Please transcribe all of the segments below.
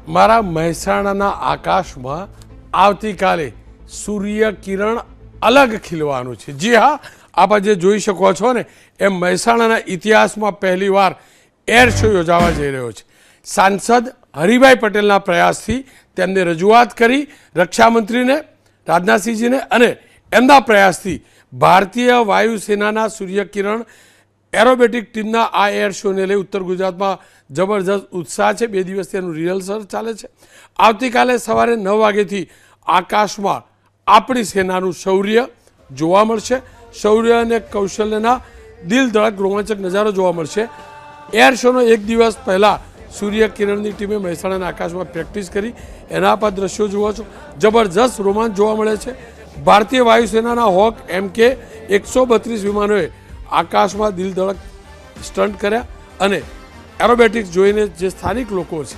મારા મહેસાણાના આકાશમાં આવતીકાલે સૂર્ય કિરણ અલગ ખીલવાનું છે। જી હા, આપ આજે જોઈ શકો છો ને એમ મહેસાણાના ઇતિહાસમાં પહેલીવાર એર શો યોજાવા જઈ રહ્યો છે। સાંસદ હરિભાઈ પટેલના પ્રયાસથી તેમને રજૂઆત કરી રક્ષામંત્રીને, રાજનાથસિંહજીને, અને એમના પ્રયાસથી ભારતીય વાયુસેનાના સૂર્યકિરણ એરોબેટિક ટીમના આ એર શોને લઈ ઉત્તર ગુજરાતમાં જબરજસ્ત ઉત્સાહ છે। 2 દિવસથી એનું રિહર્સલ ચાલે છે। આવતીકાલે સવારે 9 વાગ્યાથી આકાશમાં આપણી સેનાનું શૌર્ય જોવા મળશે। શૌર્ય અને કૌશલ્યના દિલ ધડક રોમાંચક નજારો જોવા મળશે। એર શોનો 1 દિવસ પહેલાં સૂર્યકિરણની ટીમે મહેસાણાના આકાશમાં પ્રેક્ટિસ કરી, એના પર દ્રશ્યો જુઓ છો। જબરજસ્ત રોમાંચ જોવા મળે છે। ભારતીય વાયુસેનાના હોક MK-132 વિમાનોએ આકાશમાં દિલ ધડક સ્ટન્ટ કર્યા અને એરોબેટિક્સ જોઈને જે સ્થાનિક લોકો છે,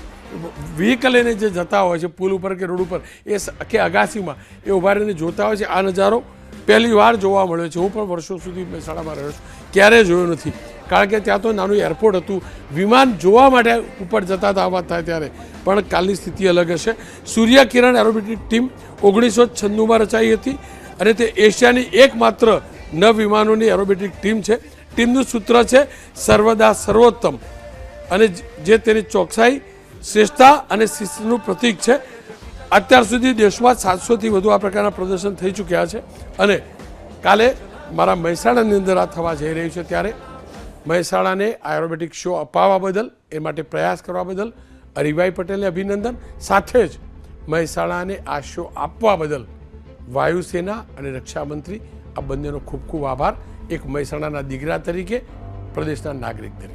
વ્હીકલ લઈને જે જતા હોય છે પુલ ઉપર કે રોડ ઉપર, એ કે અગાસીમાં એ ઊભા રહીને જોતા હોય છે। આ નજારો પહેલી વાર જોવા મળ્યો છે। હું પણ વર્ષો સુધી મહેસાણામાં રહ્યો છું, ક્યારેય જોયો નથી, કારણ કે ત્યાં તો નાનું એરપોર્ટ હતું, વિમાન જોવા માટે ઉપર જતા હતા વાત થાય ત્યારે। પણ કાલની સ્થિતિ અલગ હશે। સૂર્યકિરણ એરોબેટિક ટીમ 1996માં રચાઈ હતી અને તે એશિયાની એકમાત્ર 9 વિમાનોની એરોબેટિક ટીમ છે। ટીમનું સૂત્ર છે સર્વદા સર્વોત્તમ, અને જે તેની ચોકસાઈ, શ્રેષ્ઠતા અને શિસ્તનું પ્રતીક છે। અત્યાર સુધી દેશમાં 700થી વધુ આ પ્રકારના પ્રદર્શન થઈ ચૂક્યા છે અને કાલે મારા મહેસાણાની અંદર આ થવા જઈ રહ્યું છે। ત્યારે મહેસાણાને એરોબેટિક શો અપાવવા બદલ, એ માટે પ્રયાસ કરવા બદલ હરિભાઈ પટેલને અભિનંદન, સાથે જ મહેસાણાને આ શો આપવા બદલ વાયુસેના અને રક્ષામંત્રી આ બંનેનો ખૂબ ખૂબ આભાર, એક મહેસાણાના દીકરા તરીકે, પ્રદેશના નાગરિક તરીકે।